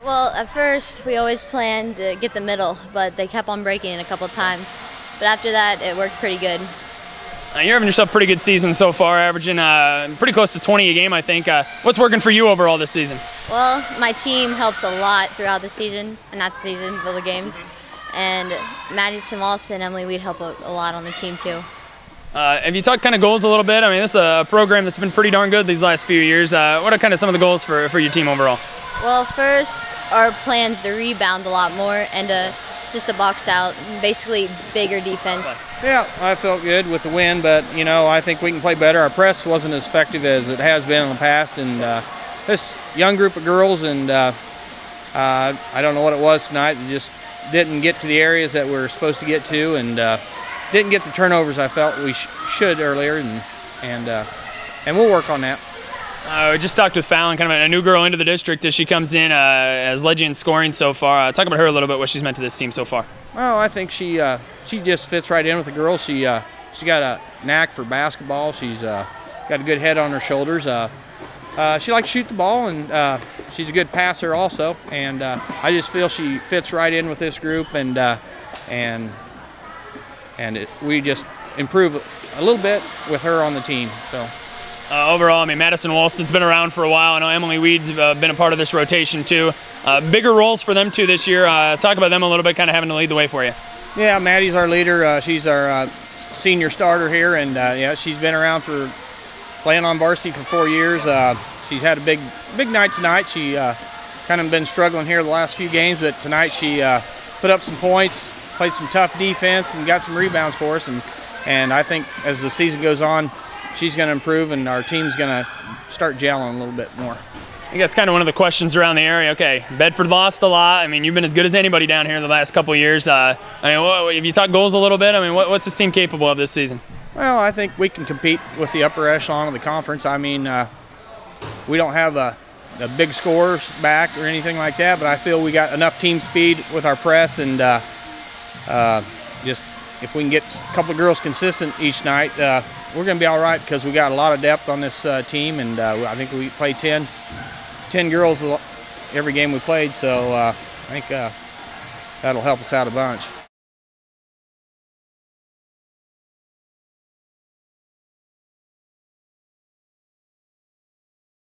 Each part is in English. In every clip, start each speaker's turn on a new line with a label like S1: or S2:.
S1: Well, at first we always planned to get the middle, but they kept on breaking it a couple times. But after that, it worked pretty good.
S2: You're having yourself a pretty good season so far, averaging pretty close to 20 a game, I think. What's working for you overall this season?
S1: Well, my team helps a lot throughout the season, not the season, but the games. And Madison Lawson and Emily Weed help a lot on the team too.
S2: Have you talked kind of goals a little bit? I mean, this is a program that's been pretty darn good these last few years. What are kind of some of the goals for your team overall?
S1: Well, first, our plan's to rebound a lot more and just to box out, basically bigger defense.
S3: Yeah, I felt good with the win, but, you know, I think we can play better. Our press wasn't as effective as it has been in the past, and this young group of girls, and I don't know what it was tonight, they just didn't get to the areas that we're supposed to get to, and didn't get the turnovers I felt we should earlier, and we'll work on that.
S2: We just talked with Fallyn, kind of a new girl into the district as she comes in, has led you in scoring so far. Talk about her a little bit, what she's meant to this team so far.
S3: Well, I think she just fits right in with the girls. She got a knack for basketball. She's got a good head on her shoulders. She likes to shoot the ball, and she's a good passer also. And I just feel she fits right in with this group, we just improve a little bit with her on the team. So.
S2: Overall, I mean, Madison Walston's been around for a while. I know Emily Weed's been a part of this rotation too. Bigger roles for them too this year. Talk about them a little bit, kind of having to lead the way for you.
S3: Yeah, Maddie's our leader. She's our senior starter here, and yeah, she's been around for playing on varsity for 4 years. She's had a big night tonight. She kind of been struggling here the last few games, but tonight she put up some points, played some tough defense, and got some rebounds for us. And I think as the season goes on, she's going to improve, and our team's going to start gelling a little bit more.
S2: I think that's kind of one of the questions around the area. Okay, Bedford lost a lot. I mean, you've been as good as anybody down here in the last couple of years. I mean, if you talk goals a little bit, I mean, what's this team capable of this season?
S3: Well, I think we can compete with the upper echelon of the conference. I mean, we don't have the big scorers back or anything like that, but I feel we got enough team speed with our press, and just if we can get a couple of girls consistent each night, we're going to be all right, because we got a lot of depth on this team, and I think we play 10 girls every game we played, so I think that'll help us out a bunch.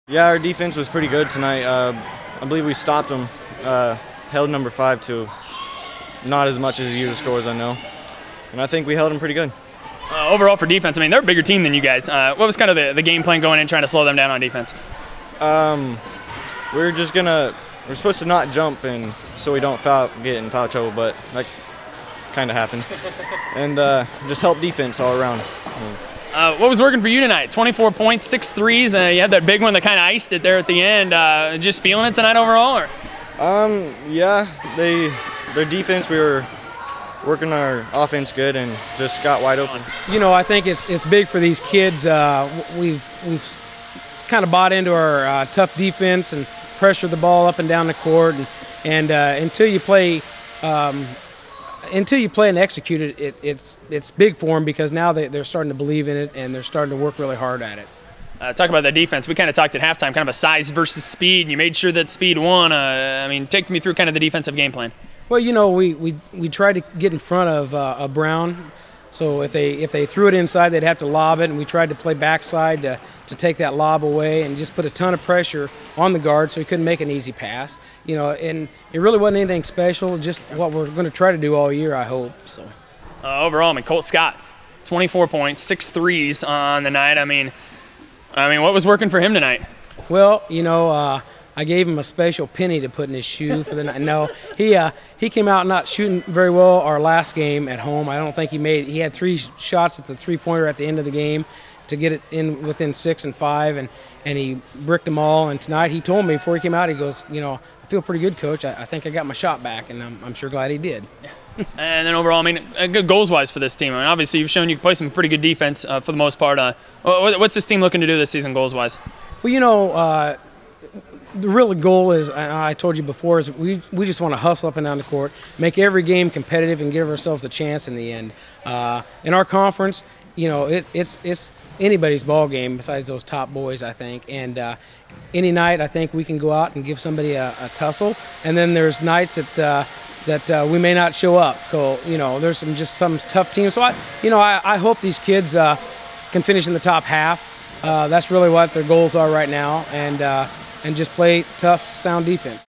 S4: Yeah, our defense was pretty good tonight. I believe we stopped them, held number 5 to not as much as he usually scores, I know. And I think we held them pretty good.
S2: Overall for defense, I mean, they're a bigger team than you guys. What was kind of the game plan going in, trying to slow them down on defense?
S4: We're supposed to not jump, and so we don't get in foul trouble, but that kind of happened. And just help defense all around.
S2: What was working for you tonight? 24 points, 6 threes. You had that big one that kind of iced it there at the end. Just feeling it tonight overall? Or?
S4: Yeah, their defense, we were working our offense good and just got wide open.
S5: You know, I think it's big for these kids. We've kind of bought into our tough defense and pressure the ball up and down the court, and until you play and execute it, it's big for them, because now they're starting to believe in it, and they're starting to work really hard at it.
S2: Talk about the defense. We kind of talked at halftime, kind of a size versus speed, and you made sure that speed won. I mean, take me through kind of the defensive game plan.
S5: Well, you know, we tried to get in front of Brown, so if they threw it inside, they'd have to lob it, and we tried to play backside to take that lob away, and just put a ton of pressure on the guard so he couldn't make an easy pass. You know, and it really wasn't anything special, just what we're going to try to do all year, I hope. So.
S2: Overall, I mean, Colt Scott, 24 points, 6 threes on the night. I mean, what was working for him tonight?
S5: Well, you know, I gave him a special penny to put in his shoe for the night. No, he came out not shooting very well our last game at home. I don't think he had 3 shots at the three-pointer at the end of the game to get it in within 6 and 5, and he bricked them all. And tonight he told me before he came out, he goes, you know, I feel pretty good, Coach. I think I got my shot back, and I'm sure glad he did.
S2: Yeah. And then overall, I mean, good goals-wise for this team. I mean, obviously you've shown you can play some pretty good defense for the most part. What's this team looking to do this season goals-wise?
S5: Well, you know, the real goal is, I told you before, is we just want to hustle up and down the court, make every game competitive, and give ourselves a chance in the end. In our conference, it's anybody's ball game besides those top boys, I think. And any night, I think we can go out and give somebody a tussle. And then there's nights that we may not show up. So, there's some tough teams. So I hope these kids can finish in the top half. That's really what their goals are right now, and just play tough, sound defense.